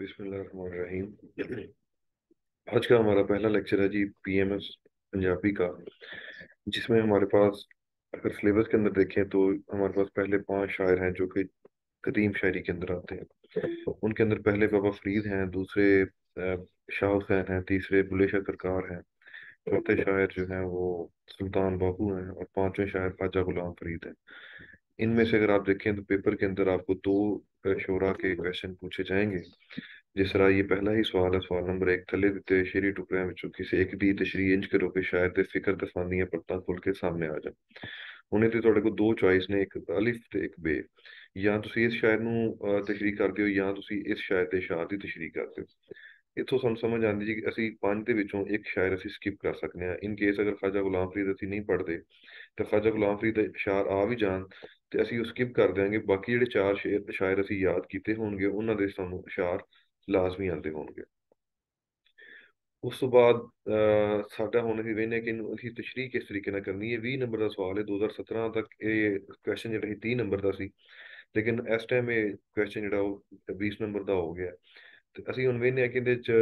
बिस्मिल्लाहिर्रहमानिर्रहीम। आज का हमारा पहला लेक्चर है जी पीएमएस पंजाबी का, जिसमें हमारे पास अगर सिलेबस के अंदर देखें तो हमारे पास पहले 5 शायर हैं जो कि कदीम शायरी के अंदर आते हैं। उनके अंदर पहले बाबा फरीद हैं, दूसरे शाह हुसैन हैं, तीसरे बुल्ले शाह सरकार हैं, चौथे शायर जो हैं वो सुल्तान बाहू हैं और पांचवें शायर ख्वाजा गुलाम फरीद हैं। इनमें से अगर आप देखें तो पेपर के अंदर आपको दो शोरा के क्वेश्चन पूछे जाएंगे। जिस तरह ये पहला ही सवाल है, सवाल नंबर 1, थले दिते शेरी टुकड़ियां विचों किसी एक दी तशरीह इंज करो कि शायर दे फिक्र ते फानियां परतां खुल के सामने आ जाਣ। ਉਹਨੇ ਤੇ ਤੁਹਾਡੇ ਕੋਲ ਦੋ ਚੁਆਇਸ ਨੇ, ਇੱਕ ਅਲਿਫ ਤੇ ਇੱਕ ਬੇ। ਜਾਂ ਤੁਸੀਂ ਇਸ ਸ਼ਾਇਰ ਨੂੰ ਤਸ਼ਰੀਹ ਕਰਦੇ ਹੋ ਜਾਂ ਤੁਸੀਂ ਇਸ ਸ਼ਾਇਰ ਦੇ ਸ਼ਾਰ ਦੀ ਤਸ਼ਰੀਹ ਕਰਦੇ ਹੋ। ਇੱਥੋਂ ਸਾਨੂੰ ਸਮਝ ਆਉਂਦੀ ਜੀ ਕਿ ਅਸੀਂ ਪੰਜ ਦੇ ਵਿੱਚੋਂ ਇੱਕ ਸ਼ਾਇਰ ਅਸੀਂ ਸਕਿਪ ਕਰ ਸਕਦੇ ਹਾਂ। ਇਨ ਕੇਸ ਅਗਰ ਖਾਜਾ ਗੁਲਾਮ ਫਰੀਦ ਅਸੀਂ ਨਹੀਂ ਪੜ੍ਹਦੇ ਤਾਂ ਖਾਜਾ ਗੁਲਾਮ ਫਰੀਦ ਦੇ ਸ਼ਾਰ ਆ ਵੀ ਜਾਣ ਤੇ ਅਸੀਂ ਉਹ ਸਕਿਪ ਕਰ ਦਿਆਂਗੇ। ਬਾਕੀ ਜਿਹੜੇ ਚਾਰ ਸ਼ਾਇਰ ਅਸੀਂ ਯਾਦ ਕੀਤੇ ਹੋਣਗੇ ਉਹਨਾਂ ਦੇ ਸਾਨੂੰ ਸ਼ਾਰ ਲਾਜ਼ਮੀ ਆਉਂਦੇ ਹੋਣਗੇ। ਉਸ ਤੋਂ ਬਾਅਦ ਸਾਡਾ ਹੁਣ ਅਸੀਂ ਵੇਖਦੇ ਹਾਂ ਕਿ ਇਹਨੂੰ ਅਸੀਂ ਤਸ਼ਰੀਹ ਕਿਸ ਤਰੀਕੇ ਨਾਲ ਕਰਨੀ ਹੈ। 20 ਨੰਬਰ ਦਾ ਸਵਾਲ ਹੈ। 2017 ਤੱਕ ਇਹ ਕੁਐਸਚਨ ਜਿਹੜਾ ਸੀ 30 ਨੰਬਰ ਦਾ ਸੀ, ਲੇਕਿਨ ਇਸ ਟਾਈਮ ਇਹ ਕੁਐਸਚਨ ਜਿਹੜਾ ਉਹ 20 ਨੰਬਰ ਦਾ ਹੋ ਗਿਆ। ਤੇ ਅਸੀਂ ਹੁਣ ਵੇਖਦੇ ਹਾਂ ਕਿ ਇਹਦੇ ਚ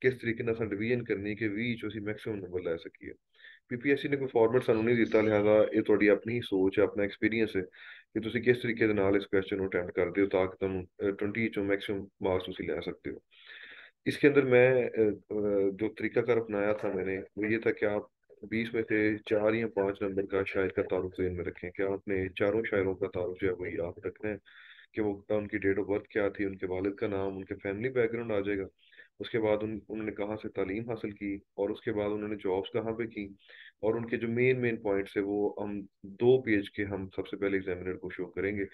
ਕਿਸ ਤਰੀਕੇ ਨਾਲ ਸਾਨੂੰ ਡਿਵੀਜ਼ਨ ਕਰਨੀ ਕਿ 20 ਚੋਂ ਅਸੀਂ ਮੈਕਸਿਮਮ ਨੰਬਰ ਲੈ ਸਕੀਏ। ਪੀਪੀਐਸਸੀ ਨੇ ਕੋਈ ਫਾਰਮੈਟ ਸਾਨੂੰ ਨਹੀਂ ਦਿੱਤਾ, ਲਿਹਾਜ਼ਾ ਇਹ ਤੁਹਾਡੀ ਆਪਣੀ ਹੀ ਸੋਚ ਹੈ, ਆਪਣਾ ਐਕਸਪੀਰੀਅੰਸ ਹੈ ਕਿ ਤੁਸੀਂ ਕਿਸ ਤਰੀਕੇ ਦੇ ਨਾਲ ਇਸ ਕੁਐਸਚਨ ਨੂੰ ਅਟੈਂਡ ਕਰਦੇ ਹੋ ਤਾਂ ਕਿ ਤੁਹਾਨੂੰ 20 ਚੋਂ मैक्सिमम मार्क्स ਤੁਸੀਂ ਲੈ सकते हो। इसके अंदर मैं जो तरीकाकार अपनाया था मैंने वो ये था कि आप 20 में से 4 या 5 नंबर का शायर का तारुफ ज़हन में रखें कि आपने चारों शायरों का तारुफ जो है वो याद रखना है कि वो उनकी डेट ऑफ बर्थ क्या थी, उनके वालिद का नाम, उनके फैमिली बैकग्राउंड आ जाएगा। उसके बाद उन्होंने कहाँ से तालीम हासिल की और उसके बाद उन्होंने जॉब्स कहाँ पे की और उनके जो मेन मेन पॉइंट्स है वो हम 2 पेज के हम सबसे पहले एग्जामिनर को शो करेंगे,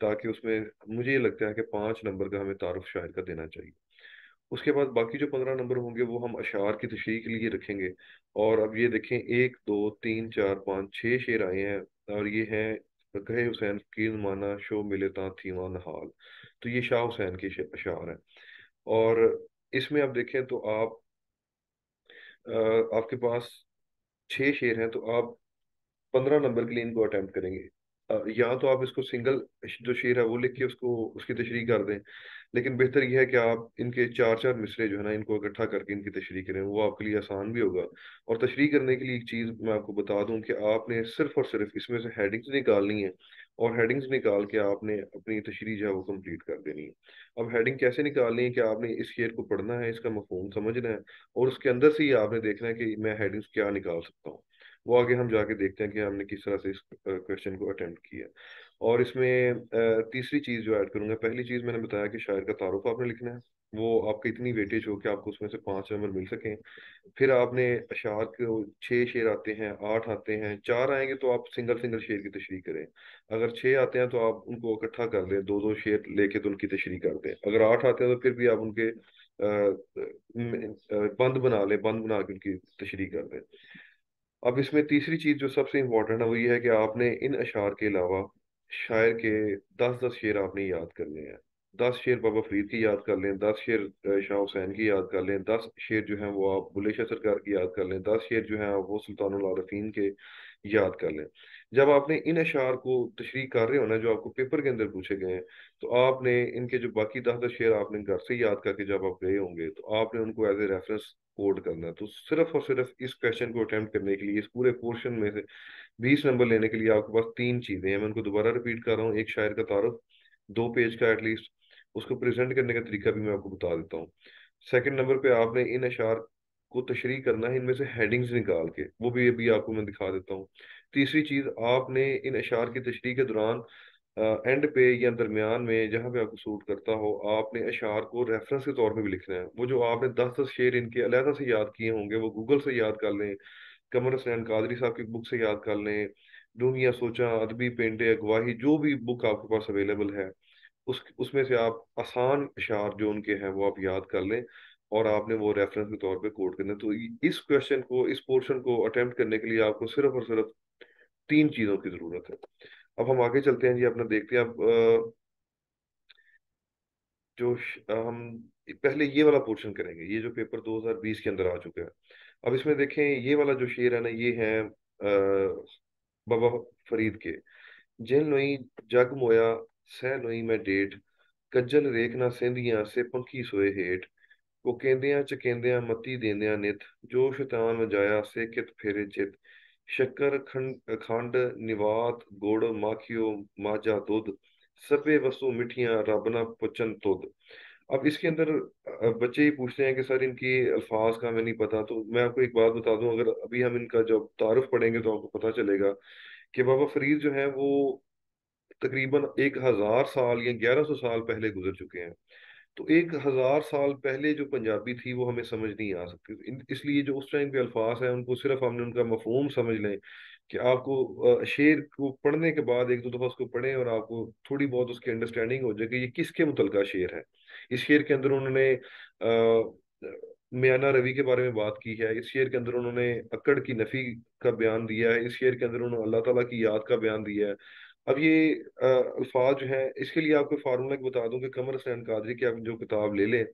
ताकि उसमें मुझे ये लगता है कि 5 नंबर का हमें तारुफ शायर का देना चाहिए। उसके बाद बाकी जो 15 नंबर होंगे वो हम अशार की तशरीह के लिए रखेंगे। और अब ये देखें, 1 2 3 4 5 6 शेर आए हैं और ये हैं कहे हुसैन फकीर माना शो मिले ता थीवा नहाल। तो ये शाह हुसैन के अशार हैं। और इसमें आप देखें तो आप आपके पास 6 शेर हैं, तो आप 15 नंबर के लिए इनको अटेम्प्ट करेंगे। या तो आप इसको सिंगल जो शेर है वो लिख के उसको उसकी तशरीह कर दें, लेकिन बेहतर यह है कि आप इनके चार चार मिसरे जो है ना इनको इकट्ठा करके इनकी तशरीह करें, वो आपके लिए आसान भी होगा। और तशरीह करने के लिए एक चीज़ मैं आपको बता दूं कि आपने सिर्फ और सिर्फ इसमें से हेडिंग्स निकालनी है और हेडिंग्स निकाल के आपने अपनी तशरीह जो है वो कंप्लीट कर देनी है। अब हेडिंग कैसे निकालनी है कि आपने इस शेर को पढ़ना है, इसका मफहूम समझना है और उसके अंदर से ही आपने देखना है कि मैं हेडिंग्स क्या निकाल सकता हूँ। वो आगे हम जाके देखते हैं कि हमने किस तरह से इस क्वेश्चन को अटेम्प्ट किया। और इसमें तीसरी चीज़ जो ऐड करूंगा, पहली चीज़ मैंने बताया कि शायर का तारुफ आपने लिखना है, वो आपकी इतनी वेटेज हो कि आपको उसमें से 5 नंबर मिल सकें। फिर आपने अशार के 6 शेर आते हैं, 8 आते हैं, 4 आएंगे तो आप सिंगल सिंगल शेर की तशरीह करें। अगर 6 आते हैं तो आप उनको इकट्ठा कर दें, दो दो शेर लेके तो उनकी तशरीह कर दें। अगर 8 आते हैं तो फिर भी आप उनके बंद बना लें, बंद बना के उनकी तशरीह कर दें। अब इसमें तीसरी चीज जो सबसे इम्पोर्टेंट है वो ये है कि आपने इन अशार के अलावा शायर के 10 10 शेर आपने याद करने हैं। 10 शेर बाबा फरीद की याद कर लें, 10 शेर शाह हुसैन की याद कर लें, 10 शेर जो हैं वो आप बुल्ले शाह सरकार की याद कर लें, 10 शेर जो हैं वो सुल्तानुल आरफीन के याद कर लें। जब आपने इन अशार को तशरीह कर रहे हो ना जो आपको पेपर के अंदर पूछे गए हैं, तो आपने इनके जो बाकी 10 10 शेर आपने घर से याद करके जब आप गए होंगे तो आपने उनको एज ए रेफरेंस कोड करना है। तो सिर्फ और सिर्फ इस क्वेश्चन को अटेम्प्ट करने के लिए इस पूरे पोर्शन में से 20 नंबर लेने के लिए आपके पास 3 चीजें हैं। मैं उनको दोबारा रिपीट कर रहा हूँ। एक, शायर का तारुफ, 2 पेज का एटलीस्ट, उसको प्रेजेंट करने का तरीका भी मैं आपको बता देता हूँ। सेकंड नंबर पे आपने इन अशार को तशरीह करना है, इनमें से हेडिंग्स निकाल के, वो भी अभी आपको मैं दिखा देता हूँ। तीसरी चीज, आपने इन अशार की तशरीह के दौरान एंड पे या दरमियान में जहां पे आपको सूट करता हो, आपने अशार को रेफरेंस के तौर पे भी लिखना है। वो जो आपने 10 10 शेर इनके अलहदा से याद किए होंगे वो गूगल से याद कर लें, कमर हसनैन कादरी साहब की बुक से याद कर लें, डूंगियां सोचा, अदबी पेंटे अगवाही, जो भी बुक आपके पास अवेलेबल है उसमें से आप आसान अशार जो उनके हैं वो आप याद कर लें और आपने वो रेफरेंस के तौर पे कोड करना है। तो इस क्वेश्चन को, इस पोर्शन को अटेम्प्ट करने के लिए आपको सिर्फ और सिर्फ 3 चीजों की जरूरत है। अब हम आगे चलते हैं जी, अपना देखते हैं अब हम पहले ये वाला पोर्शन करेंगे, ये जो पेपर 2020 के अंदर आ चुका है। अब इसमें देखें, ये वाला जो शेर है ना, ये है बाबा फरीद के। जिन लोई जग मोया सह लोई मैं डेठ कज्जल रेखना सेंधियां से पंखी सोए हेठ, वो कहंदियां चकेंदियां मती देंदियां नित, जो शैतान वजाया से कित फेरे चित, शक्कर खंड खंड निवात गुड़ माखियो माजा दूध, सबे वसु मिठियां रब ना पुचन तुद। अब इसके अंदर बच्चे ही पूछते हैं कि सर इनकी अल्फाज का हमें नहीं पता, तो मैं आपको एक बात बता दूं, अगर अभी हम इनका जब तारुफ पढ़ेंगे तो आपको पता चलेगा कि बाबा फरीद जो है वो तकरीबन 1000 साल या 1100 साल पहले गुजर चुके हैं। तो 1000 साल पहले जो पंजाबी थी वो हमें समझ नहीं आ सकती, इसलिए जो उस टाइम के अल्फाज हैं उनको सिर्फ हमने उनका मफहूम समझ लें कि आपको शेर को पढ़ने के बाद एक दो दफा उसको पढ़ें और आपको थोड़ी बहुत उसकी अंडरस्टैंडिंग हो जाए कि ये किसके मुतलका शेर है। इस शेर के अंदर उन्होंने मियाना रवि के बारे में बात की है, इस शेर के अंदर उन्होंने अक्कड़ की नफी का बयान दिया है, इस शेर के अंदर उन्होंने अल्लाह ताला की याद का बयान दिया है। अब ये अल्फाज जो है, इसके लिए आपको फार्मूला बता दूं कि कमर हसनैन कादरी की आप जो किताब ले लें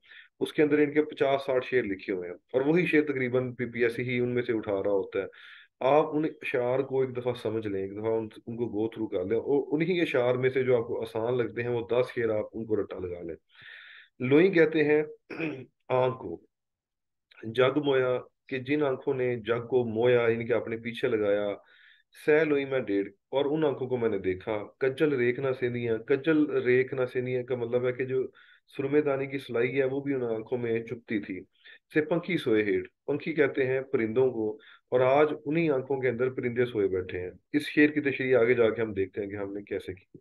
उसके अंदर इनके 50-60 शेर लिखे हुए हैं, और वही शेर तकरीबन पीपीएससी ही उनमें से उठा रहा होता है। आप उन अशार को एक दफा समझ लें, एक दफा उनको गो थ्रू कर लें, और उन्हीं के अशार में से जो आपको आसान लगते हैं वो 10 शेर आप उनको रट्टा लगा लें। लोई कहते हैं आंख को, जग मोया कि जिन आंखों ने जग को मोया यानी कि अपने पीछे लगाया, सह लोई मैं डेढ़, और उन आंखों को मैंने देखा। कज्जल रेखना सेंधियां, कज्जल रेखना सेंधियां का मतलब है कि जो सुरमेदानी की सिलाई है वो भी उन आंखों में चुभती थी। से पंखी सोए हेठ, पंखी कहते हैं परिंदों को, और आज उन्हीं आंखों के अंदर परिंदे सोए बैठे हैं। इस शेर की तशरीह आगे जाके हम देखते हैं कि हमने कैसे की।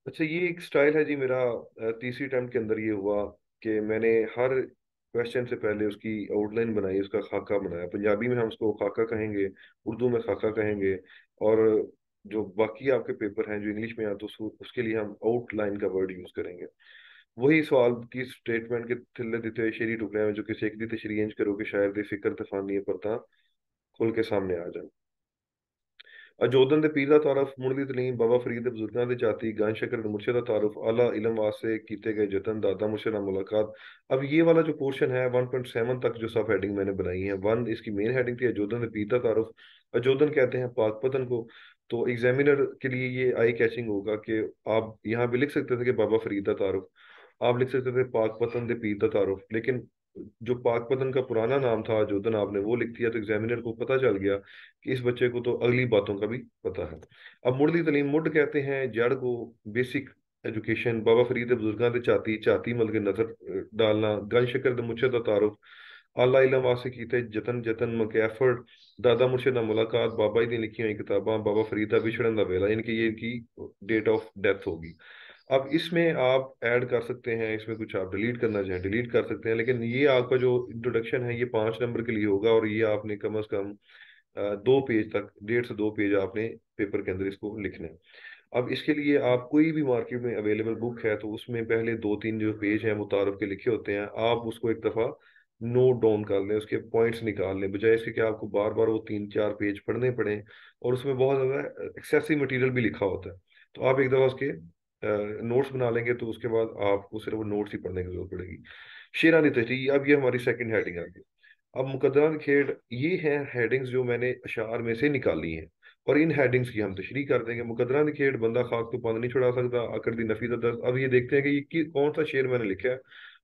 अच्छा, ये एक स्टाइल है जी मेरा, तीसरी अटेम्प्ट के अंदर ये हुआ कि मैंने हर क्वेश्चन से पहले उसकी आउटलाइन बनाई, उसका खाका बनाया। पंजाबी में हम उसको खाका कहेंगे, उर्दू में खाका कहेंगे, और जो बाकी आपके पेपर हैं जो इंग्लिश में आते तो उसके लिए हम आउटलाइन का वर्ड यूज करेंगे। वही सवाल की स्टेटमेंट के थिल्ले देते हुए शेरी टुकड़े में जो किसी एक दी तशरीह इंज करो कि शायद ये फिक्र तफानी पड़ता खुल के सामने आ जाए। अजोदन दे पीर दा तारफ मुढ़दी तलीम बाबा फरीद दे बुजुर्गां दे जाती गान शकर दे मुर्शद दा तारुफ आला इलम वास्ते कीते गए जतन दादा मुर्शद नाल मुलाकात। अब ये वाला जो पोर्शन है 1.7 तक जो सब हेडिंग मैंने बनाई है, वन इसकी मेन हेडिंग थी अजोदन दे पीर दा तारुफ। अजोदन कहते हैं पाकपतन को, तो एग्जामिनर के लिए ये आई कैचिंग होगा कि आप यहाँ भी लिख सकते थे कि बाबा फरीद दा तारुफ, आप लिख सकते थे पाकपतन दे पीर दा तारुफ, लेकिन जो पाकपतन का पुराना नाम था अजोदन आपने वो लिख दिया, तो एग्जामिनर को पता चल गया कि इस बच्चे को तो अगली बातों का भी पता है। अब मुढ़ली तलीम मुढ़ कहते हैं जड़ को, बेसिक एजुकेशन बाबा फरीद बुजुर्गां दे झाती झाती मल के नजर डालना, गन शकर दे मुर्शद दा तारुफ, आला इलम वास्ते कीते जतन जतन मकैफर्ड, दादा मुर्शद नाल मुलाकात, बाबा जी दी लिखी हुई किताबां, बाबा फरीद दा विछड़न दा वेला, यानी कि ये इनकी डेट ऑफ डेथ होगी। अब इसमें आप ऐड कर सकते हैं, इसमें कुछ आप डिलीट करना चाहें डिलीट कर सकते हैं, लेकिन ये आपका जो इंट्रोडक्शन है ये 5 नंबर के लिए होगा, और ये आपने कम अज कम 2 पेज तक, 1.5 से 2 पेज आपने पेपर के अंदर इसको लिखना है। अब इसके लिए आप कोई भी मार्केट में अवेलेबल बुक है तो उसमें पहले 2-3 जो पेज हैं मुतारफ के लिखे होते हैं, आप उसको एक दफ़ा नोट डाउन कर लें, उसके पॉइंट्स निकाल लें, बजाय इसके कि आपको बार बार वो 3-4 पेज पढ़ने पड़े, और उसमें बहुत ज़्यादा एक्सेसिव मटेरियल भी लिखा होता है। तो आप एक दफ़ा उसके नोट्स बना लेंगे तो उसके बाद आपको सिर्फ नोट्स ही पढ़ने की जरूरत पड़ेगी। शेरानी तशरीह, अब ये हमारी सेकंड हेडिंग आ गई। अब मुकद्दरात खेड, ये हैं हेडिंग्स जो मैंने अशार में से निकाली हैं, और इन हेडिंग्स की हम तशरीह कर देंगे। मुकद्दरात खेड बंदा खाक तो पानी नहीं छुड़ा सकता, अकड़ दी नफी दा दर्द। अब ये देखते हैं कि कौन सा शेर मैंने लिखा है,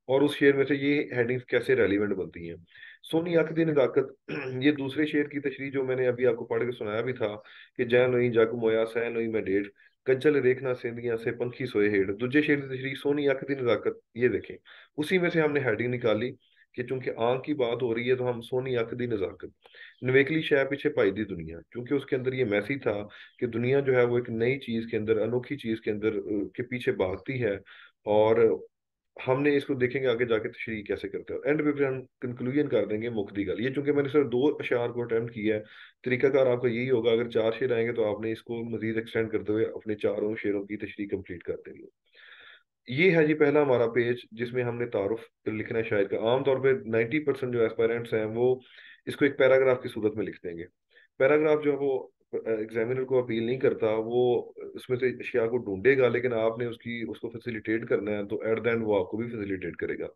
और उस शेर में से ये हेडिंग्स कैसे रेलिवेंट बनती हैं। सोनी अख दी नजाकत, ये दूसरे शेर की तशरीह जो मैंने अभी आपको पढ़ के सुनाया भी था कि जै नोई जग मोया सै नोई मैं डेढ़, कज्जल रेखना सेंधियां से पंखी सोए हेठ। दूसरे शेर की तशरीह सोनी अख दी नजाकत, ये देखें उसी में से हमने हेडिंग निकाली कि चूंकि आंख की बात हो रही है तो हम सोनी अख दी नजाकत। नवेकली शय पीछे पाई दी दुनिया, क्योंकि उसके अंदर ये मैसेज था कि दुनिया जो है वो एक नई चीज के अंदर, अनोखी चीज के अंदर के पीछे भागती है, और हमने इसको देखेंगे आगे जाके तशरीह कैसे करते हैं, एंड पे फिर हम कंक्लूजन कर देंगे मुक्ति गल। ये चूंकि मैंने सिर्फ 2 अशार को अटेम्प्ट किया है, तरीकाकार आपका यही होगा, अगर 4 शेर आएंगे तो आपने इसको मजीद एक्सटेंड करते हुए अपने चारों शेरों की तशरीह कंप्लीट कर देनी है। ये है जी पहला हमारा पेज जिसमें हमने तारुफ लिखना है शायर का। आमतौर पे 90% जो एस्पायरेंट्स हैं वो इसको एक पैराग्राफ की सूरत में लिख देंगे। पैराग्राफ जो है वो एग्जामिनर को अपील नहीं करता, वो उसमें से अशिया को ढूंढेगा, लेकिन आपने उसको फैसिलिटेट करना है, तो एट द एंड वो आपको भी फैसिलिटेट करेगा।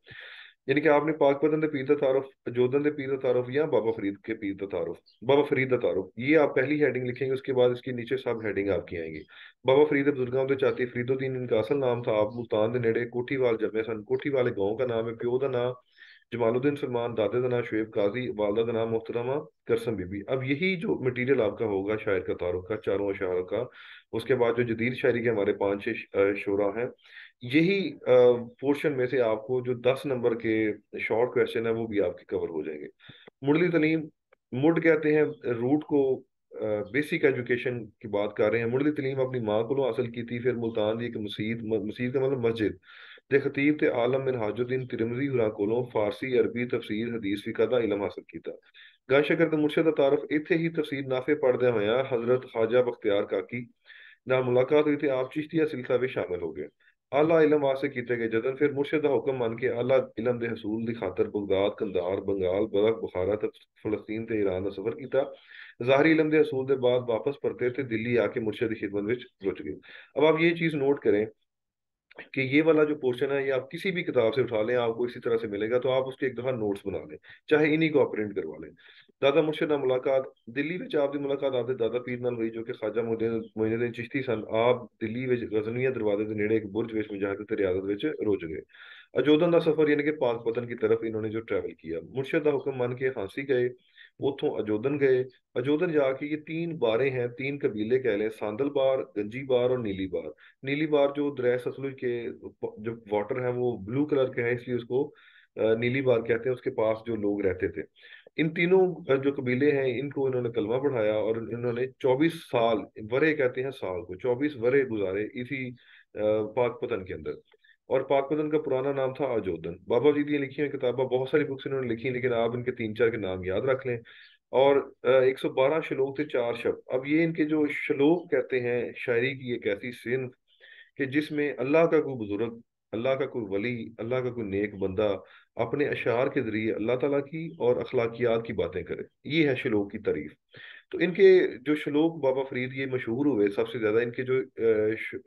यानी कि आपने पाकपतन दे पीर दा तारुफ, जोधन दे पीर दा तारुफ, या बाबा फरीद के पीर दा तारुफ, बाबा फरीद दा तारुफ, ये आप पहली हेडिंग लिखेंगे। उसके बाद इसके नीचे सब हेडिंग आपकी आएंगी। बाबा फरीद बुजुर्गों के चाची फरीदुद्दीन इनका असल नाम था। आप मुल्तान के नेड़े कोठीवाल जमे सन। कोठीवाल गांव का नाम है। प्यो का नाम जमालुद्दीन सलमान, दादे का नाम शुएब काजी, वालदा का नाम मुहतरमा करसम बीबी। अब यही जो मटेरियल आपका होगा शायर का तारुफ का, चारों अशारों का। उसके बाद जो जदीद शायरी के हमारे पांच छह शोरा हैं, यही पोर्शन में से आपको जो 10 नंबर के शॉर्ट क्वेश्चन है वो भी आपके कवर हो जाएंगे। मुढ़ली तलीम, मुड कहते हैं रूट को। बेसिक एजुकेशन की बात कर रहे हैं। मुढ़ली तलीम अपनी माँ को हासिल की थी, फिर मुल्तान दी एक मसीद, मसीद का मतलब मस्जिद दे खतीब ते आलम बिन हाजुद्दीन तिरमिजी हुरा कोलों फारसी अरबी तफसीर हदीस फिका दा इलम हासिल किया। गल शकर ते मुर्शद दा तारफ इत्थे ही तफसीर नाफे पढ़दे होया हजरत ख्वाजा बख्तियार काकी नाल मुलाकात हुई थी। आप चिश्तिया सिलसिला में शामिल हो गए। आला इलम वास्ते कीते गए जतन, फिर मुर्शिद दा हुक्म मान के आला इलम दे हसूल दी खातर बगदाद, कंधार, बंगाल, बलख, बुखारा तक फलस्तीन ते ईरान दा सफर किया। ज़ाहरी इलम दे हसूल दे बाद वापस परते थे दिल्ली आके मुर्शिद की खिदमत विच रुच गए। अब आप ये चीज नोट करें कि ये वाला जो पोर्शन है ये आप किसी भी किताब से उठा लें, आपको इसी तरह से मिलेगा। तो आप उसके एक दफा नोट्स बना लें, चाहे इन्हीं को आप प्रिंट करवा लें। दादा मुर्शिद नाल मुलाकात दिल्ली विच आपकी मुलाकात आपके दादा पीर नाल हुई, जो कि ख्वाजा मोइनुद्दीन चिश्ती सन। आप दिल्ली विच गजनिया दरवाजे के नेड़े एक बुर्ज विच मुजाहिद ते रियादत विच रुज गए। अजोदन का सफर यानी कि पाकपतन की तरफ इन्होंने जो ट्रैवल किया, मुर्शिद का हुक्म मान के हांसी गए, उतों अजोदन गए। अजोदन जाके ये तीन बारें हैं, तीन कबीले कह लें, सांदल बार, गंजी बार और नीली बार। नीली बार जो दरिया सतलुज के जो वाटर है वो ब्लू कलर के हैं, इसलिए उसको नीली बार कहते हैं। उसके पास जो लोग रहते थे, इन तीनों जो कबीले हैं इनको इन्होंने कलमा पढ़ाया और इन्होंने 24 साल, वरे कहते हैं साल को, 24 वरे गुजारे इसी पाकपतन के अंदर। और पाकपतन का पुराना नाम था अजोदन। बाबा जी की लिखी हुई किताबें, बहुत सारी बुक्स इन्होंने लिखी हैं, लेकिन आप इनके तीन चार के नाम याद रख लें। और 112 श्लोक थे, 4 शब्द। अब ये इनके जो श्लोक कहते हैं, शायरी की एक ऐसी सिंध कि जिसमें अल्लाह का कोई बुजुर्ग, अल्लाह का कोई वली, अल्लाह का कोई नेक बंदा अपने अशार के जरिए अल्लाह ताला की और अखलाकियात की बातें करे। ये है श्लोक की तारीफ। तो इनके जो श्लोक बाबा फरीद ये मशहूर हुए सबसे ज्यादा, इनके जो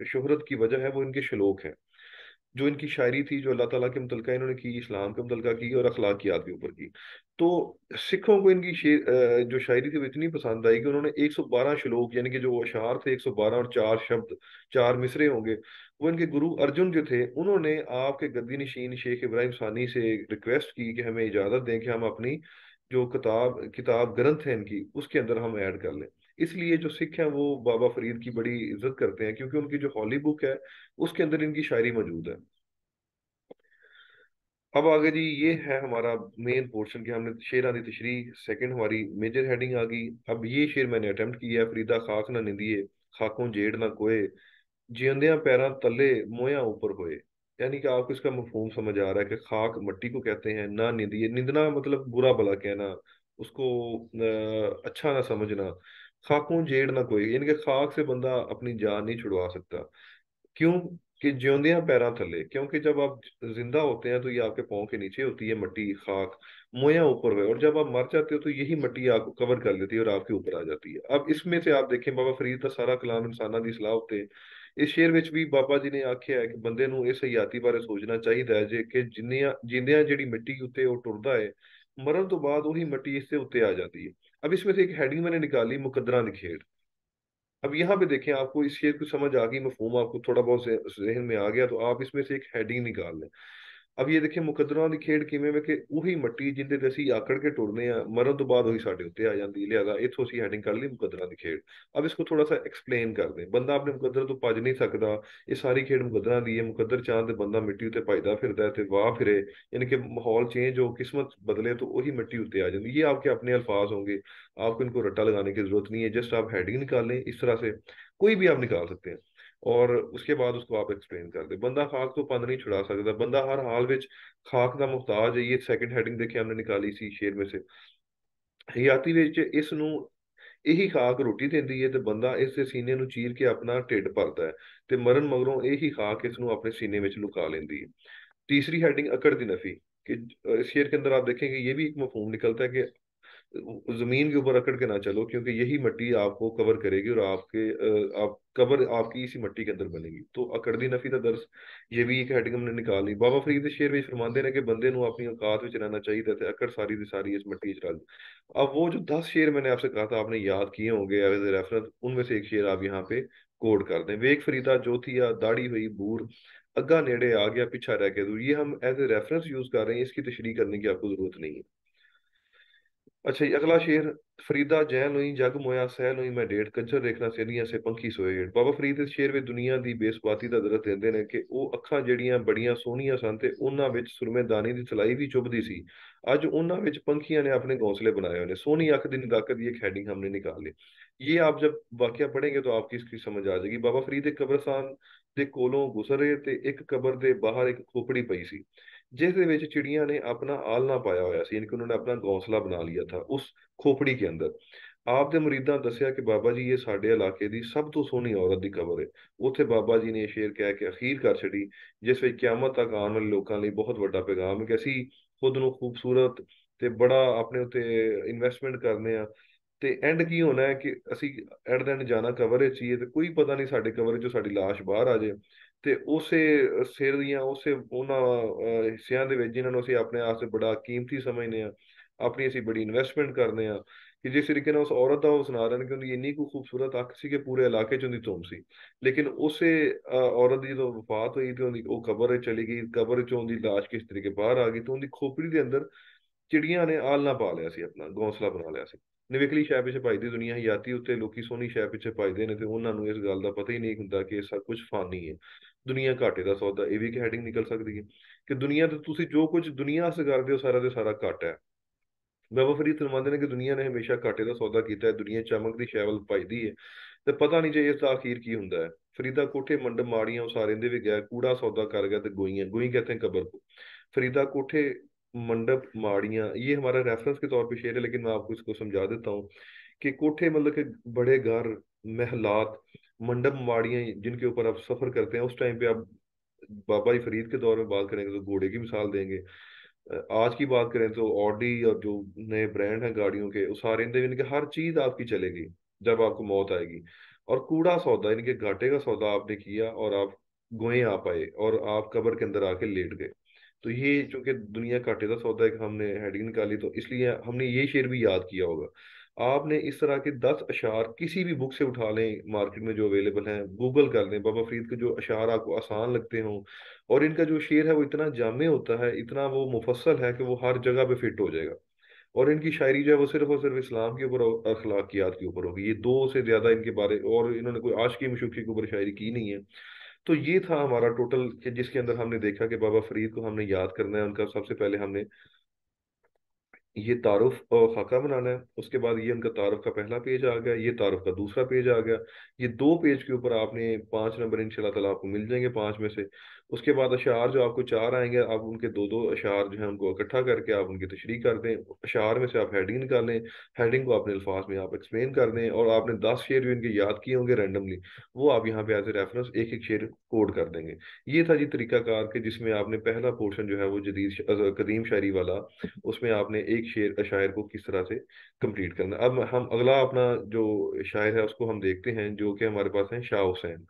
शोहरत की वजह है वो इनके श्लोक हैं। जो इनकी शायरी थी जो अल्लाह ताला के मुतलका इन्होंने की, इस्लाम के मुतलका की और अखलाकियात के ऊपर की। तो सिखों को इनकी जो शायरी थी वो इतनी पसंद आई कि उन्होंने 112 श्लोक, यानी कि जो अशार थे 112 और 4 शब्द, 4 मिसरे होंगे, वो इनके गुरु अर्जुन जो थे उन्होंने आपके गद्दी नशीन शेख इब्राहिम सानी से रिक्वेस्ट की कि हमें इजाजत दें कि हम अपनी जो किताब किताब ग्रंथ है इनकी उसके अंदर हम ऐड कर लें। इसलिए जो सिख हैं वो बाबा फरीद की बड़ी इज्जत करते हैं, क्योंकि उनकी जो हॉली बुक है उसके अंदर इनकी शायरी मौजूद है। अब आगे जी, ये है हमारा मेन पोर्शन कि हमने शेर दी तशरी, सेकंड हमारी मेजर हेडिंग आ गई। अब ये शेर मैंने अटेम्प्ट किया है। फरीदा खाक ना निंदिए, खाकों जेड़ ना कोय, जिंदियां पैरां तले मोया ऊपर होए। यानी कि आपको इसका मफहूम समझ आ रहा है कि खाक मट्टी को कहते हैं, ना निंदिए, निंदना मतलब बुरा भला कहना, उसको अच्छा ना समझना। खाकों जेड़ ना कोई, यानी कि खाक से बंदा अपनी जान नहीं छुड़वा सकता। क्यों? कि ज्योंदियां पैरां थले, क्योंकि जब आप जिंदा होते हैं तो ये आपके पाँव के नीचे होती है मट्टी, खाक मोया ऊपर हुए, और जब आप मर जाते हो तो यही मट्टी आपको कवर कर लेती है और आपके ऊपर आ जाती है। अब इसमें से आप देखें बाबा फरीद का सारा कलाम इंसाना दी सलाह होते। इस शेर ਵਿੱਚ भी बाबा जी ने आख्या है कि ਬੰਦੇ ਨੂੰ ਇਸ ਹਯਾਤੀ ਬਾਰੇ ਸੋਚਣਾ ਚਾਹੀਦਾ ਹੈ ਜੇ ਕਿ ਜਿੰਨੀਆਂ ਜਿੰਦਿਆਂ ਜਿਹੜੀ ਮਿੱਟੀ ਉੱਤੇ ਉਹ ਟੁਰਦਾ है, मरण तो बाद वही मट्टी इससे उत्ते आ जाती है। अब इसमें से एक हेडिंग मैंने निकाली, मुकद्दरा निखेड़। अब यहाँ पे देखें, आपको इस शेर की समझ आ गई, मफहूम आपको थोड़ा बहुत जहन में आ गया, तो आप इसमें से एक हेडिंग निकाल लें। अब ये देखिए, मुकदਰਾਂ ਦੀ ਖੇਡ ਕਿਵੇਂ ਵੇ ਕਿ ਉਹੀ ਮੱਟੀ ਜਿੰਦੇ ਤੇ ਅਸੀਂ ਆਕੜ के टुरने ਆ, मरण तो बाद वही साडे उत्ते आ जाती है। लिहाजा इथों ਅਸੀਂ हेडिंग कर ली मुकदਰਾਂ ਦੀ ਖੇਡ। अब इसको थोड़ा सा एक्सप्लेन कर दें। बंदा अपने मुकद्दर तो भज नहीं सकता, ये सारी खेड मुकद्दਰਾਂ ਦੀ है। मुकद्दर चाहन ਤੇ ਬੰਦਾ ਮਿੱਟੀ ਉੱਤੇ ਭਜਦਾ ਫਿਰਦਾ है ਤੇ वाह फिरे, यानी कि माहौल चेंज हो, किस्मत बदले तो वही मिट्टी उत्ते आ जाती है। ये आपके अपने अल्फाज होंगे, आपको इनको रट्टा लगाने की जरूरत नहीं है। जस्ट आप हेडिंग निकाल लें इस तरह से, कोई भी आप निकाल सकते हैं, और उसके बाद उसको आप एक्सप्लेन कर दे। बंदा खाक तो पंध नहीं छुड़ा सकता, बंदा हर हाल में खाक ਦਾ ਮੁਹਤਾਜ ਹੈ। ये सेकंड हेडिंग देखिए हमने निकाली सी शेर में से। ਹਯਾਤੀ ਵਿੱਚ ਇਸ ਨੂੰ ਇਹੀ ਖਾਕ ਰੋਟੀ ਦਿੰਦੀ ਹੈ ਤੇ ਬੰਦਾ ਇਸ ਦੇ ਸੀਨੇ ਨੂੰ ਚੀਰ ਕੇ ਆਪਣਾ ਢਿੱਡ ਭਰਦਾ ਹੈ, ਤੇ ਮਰਨ ਮਗਰੋਂ ਇਹੀ ਖਾਕ ਇਸ ਨੂੰ अपने सीने में लुका लेती है। तीसरी हेडिंग अकड़ दी नफी, कि इस शेर के अंदर आप देखेंगे ये भी एक मफहूम निकलता है कि जमीन के ऊपर अकड़ के ना चलो, क्योंकि यही मिट्टी आपको कवर करेगी और आप कबर आपकी इसी मिट्टी के अंदर बनेगी। तो अकड़ दी नफी का दर्स, ये भी एक हेडिंग हमने निकाल ली। बाबा फरीद शेर भी फरमाते ने कि बंदे ਨੂੰ अपनी औकात ਵਿੱਚ रहना चाहिए थे, अकड़ सारी दी सारी इस मिट्टी च रल। अब वो जो 10 शेर मैंने आपसे कहा था, आपने याद किए होंगे एज ए रेफरेंस, उनमें से एक शेर आप यहाँ पे कोड कर दें। वेख फरीदा जोथिया दाढ़ी हुई बूर, अग्गा नेड़े आ गया पीछा रह के दूर। ये हम एज ए रेफरेंस यूज कर रहे हैं, इसकी तशरीह करने की आपको जरूरत नहीं है। अच्छा जी, अगला शेर। फरीदा जैन हुई जग मोया सैल हुई मैं डेढ़, कंजर देखना सेलियां से पंखी सोए हेठ। ਬਾਬਾ ਫਰੀਦ ਇਸ ਸ਼ੇਰ ਵਿੱਚ ਦੁਨੀਆ ਦੀ ਬੇਸਬਾਤੀ ਦਾ ਦਰਸ ਦਿੰਦੇ ਨੇ ਕਿ ਉਹ ਅੱਖਾਂ ਜਿਹੜੀਆਂ ਬੜੀਆਂ ਸੋਹਣੀਆਂ ਸਨ ਤੇ ਉਹਨਾਂ ਵਿੱਚ ਸੁਰਮੇਦਾਨੀ ਦੀ ਤਲਾਈ ਵੀ ਚੁਭਦੀ ਸੀ, ਅੱਜ ਉਹਨਾਂ ਵਿੱਚ ਪੰਖੀਆਂ ਨੇ ਆਪਣੇ घोंसले बनाए हुए हैं। सोनी अख दी नदाकत, ये एक हेडिंग हमने निकाल ली। ये आप जब वाकया पढ़ेंगे तो आपकी इसकी समझ आ जाएगी। बाबा फरीद एक कब्रस्तान ਦੇ ਕੋਲੋਂ ਗੁਜ਼ਰੇ ਤੇ ਇੱਕ ਕਬਰ ਦੇ ਬਾਹਰ ਇੱਕ ਖੋਪੜੀ ਪਈ ਸੀ, जिस दे विच चिड़िया ने अपना आलना पाया होया सी, यानी कि उन्होंने अपना घोंसला बना लिया था उस खोपड़ी के अंदर। आप दे मुरीदां दसिया कि बाबा जी ये साडे इलाके दी सब तो सोहनी औरत दी कबर है। उत्थे बाबा जी ने ये शेर कह के अखीर कर छड़ी, जिस विच क़यामत तक आने वाले लोकां लई बहुत वड्डा पैगाम है कि असीं खुद ਨੂੰ खूबसूरत ਤੇ ਬੜਾ ਆਪਣੇ ਉੱਤੇ ਇਨਵੈਸਟਮੈਂਟ ਕਰਨੇ ਆ, ਤੇ ਐਂਡ ਕੀ ਹੋਣਾ ਹੈ ਕਿ ਅਸੀਂ ਐਟ ਦਾ ਐਂਡ ਜਾਣਾ ਕਵਰ ਵਿੱਚ ਹੀ ਹੈ, ਤੇ ਕੋਈ ਪਤਾ ਨਹੀਂ ਸਾਡੇ ਕਵਰ ਚੋਂ ਸਾਡੀ ਲਾਸ਼ ਬਾਹਰ ਆ ਜਾਏ, ਤੇ ਉਸੇ ਸਿਰ ਦੀਆਂ ਉਸੇ ਉਹਨਾਂ ਹਿੱਸਿਆਂ ਦੇ ਵਿੱਚ ਜਿਨ੍ਹਾਂ ਨੂੰ ਅਸੀਂ ਆਪਣੇ ਆਪ ਤੇ ਬੜਾ ਕੀਮਤੀ ਸਮਝਦੇ ਆ, ਆਪਣੀ ਅਸੀਂ ਬੜੀ ਇਨਵੈਸਟਮੈਂਟ ਕਰਦੇ ਆ, ਕਿ ਜਿਸ ਤਰੀਕੇ ਨਾਲ ਉਸ ਔਰਤ ਦਾ ਉਹ ਸੁਣਾ ਰਹੇ ਨੇ ਕਿ ਉਹਦੀ ਇੰਨੀ ਕੁ ਖੂਬਸੂਰਤ ਅੱਖ ਸੀ ਕਿ ਪੂਰੇ ਇਲਾਕੇ 'ਚ ਉਹਦੀ ਧੁੰਮ ਸੀ। ਲੇਕਿਨ ਉਸੇ ਔਰਤ ਦੀ ਜਦੋਂ ਵਫਾਤ ਹੋਈ ਤੇ ਉਹਦੀ ਉਹ ਕਬਰ 'ਚ ਚਲੀ ਗਈ, ਕਬਰ 'ਚੋਂ ਉਹਦੀ ਲਾਸ਼ ਕਿਸ ਤਰੀਕੇ ਬਾਹਰ ਆ ਗਈ, ਤੇ ਉਹਦੀ ਖੋਪੜੀ ਦੇ ਅੰਦਰ ਚਿੜੀਆਂ ਨੇ ਆਲਣਾ ਪਾ ਲਿਆ ਸੀ, ਆਪਣਾ ਘੋਂਸਲਾ ਬਣਾ ਲਿਆ ਸੀ। ਨਿਵੇਕਲੀ ਸ਼ੈ ਪਿੱਛੇ ਭਜਦੀ ਦੁਨੀਆ, ਹਯਾਤੀ ਉੱਤੇ ਲੋਕੀ ਸੋਹਣੀ ਸ਼ੈ ਪਿੱਛੇ ਭਜਦੇ ਨੇ, ਤੇ ਉਹਨਾਂ ਨੂੰ ਇਸ ਗੱਲ ਦਾ ਪਤਾ ਹੀ ਨਹੀਂ ਹੁੰਦਾ ਕਿ ਇਹ ਸਭ ਕੁਝ ਫਾਨੀ ਹੈ। ਦੁਨੀਆ ਘਾਟੇ ਦਾ ਸੌਦਾ, ਇਹ ਵੀ ਇੱਕ ਹੈਡਿੰਗ ਨਿਕਲ ਸਕਦੀ ਹੈ ਕਿ ਦੁਨੀਆ ਤੇ ਤੁਸੀਂ ਜੋ ਕੁਝ ਦੁਨੀਆ ਵਾਸਤੇ ਕਰਦੇ ਹੋ ਸਾਰਾ ਦੇ ਸਾਰਾ ਘਾਟਾ ਹੈ। ਬਾਬਾ ਫਰੀਦ ਫਰਮਾਉਂਦੇ ਨੇ ਕਿ ਦੁਨੀਆ ਨੇ ਹਮੇਸ਼ਾ ਘਾਟੇ ਦਾ ਸੌਦਾ ਕੀਤਾ ਹੈ, ਦੁਨੀਆ ਚਮਕ ਦੀ ਸ਼ੈ ਵੱਲ ਭਜਦੀ ਹੈ ਤੇ ਪਤਾ ਨਹੀਂ ਜੇ ਇਸ ਦਾ ਅਖੀਰ ਕੀ ਹੁੰਦਾ ਹੈ। ਫਰੀਦਾ कोठे मंड माड़ियां उसारेंदे भी गया, कूड़ा सौदा कर गया तो गोइयां गोई कहते हैं कब्र को। फरीदा कोठे मंडप माड़ियां, ये हमारा रेफरेंस के तौर पे शेर है, लेकिन मैं आपको इसको समझा देता हूँ कि कोठे मतलब कि बड़े घर, महलात, मंडप माड़ियां जिनके ऊपर आप सफर करते हैं। उस टाइम पे आप बाबा जी फरीद के दौर में बात करेंगे तो घोड़े की मिसाल देंगे। आज की बात करें तो ऑडी और जो नए ब्रांड हैं गाड़ियों के, उस सारे इनके हर चीज आपकी चलेगी जब आपको मौत आएगी। और कूड़ा सौदा इनके घाटे का सौदा आपने किया और आप गोए आ पाए और आप कब्र के अंदर आके लेट गए। तो ये चूंकि दुनिया घाटे का सौदा एक हमने हेडिंग निकाली, तो इसलिए हमने ये शेर भी याद किया होगा। आपने इस तरह के 10 अशार किसी भी बुक से उठा लें, मार्केट में जो अवेलेबल हैं, गूगल कर लें, बाबा फरीद के जो अशार आपको आसान लगते हों, और इनका जो शेर है वो इतना जामे होता है, इतना वो मुफस्सल है कि वो हर जगह पे फिट हो जाएगा। और इनकी शायरी जो है वो सिर्फ और सिर्फ इस्लाम के ऊपर और अखलाकियात के ऊपर होगी। ये दो से ज्यादा इनके बारे, और इन्होंने कोई आशिकी मशूकी के ऊपर शायरी की नहीं है। तो ये था हमारा टोटल कि जिसके अंदर हमने देखा कि बाबा फरीद को हमने याद करना है। उनका सबसे पहले हमने ये तारुफ और खाका बनाना है, उसके बाद ये उनका तारुफ का पहला पेज आ गया, ये तारुफ का दूसरा पेज आ गया। ये 2 पेज के ऊपर आपने 5 नंबर इंशाल्लाह ताला आपको मिल जाएंगे 5 में से। उसके बाद अशार जो आपको 4 आएंगे, आप उनके दो दो अशार जो है उनको इकट्ठा करके आप उनकी तशरीह कर दें। अशार में से आप हेडिंग निकालें, हेडिंग को अपने अल्फाज में आप एक्सप्लेन कर दें, और आपने 10 शेर जो इनके याद किए होंगे रैंडमली, वो आप यहाँ पे एज ए रेफरेंस एक एक शेर कोड कर देंगे। ये था जी तरीकाकार कि जिसमें आपने पहला पोर्शन जो है वो कदीम शायरी वाला, उसमें आपने एक शेर शायर को किस तरह से कंप्लीट करना है। अब हम अगला अपना जो शायर है उसको हम देखते हैं, जो कि हमारे पास है शाह हुसैन।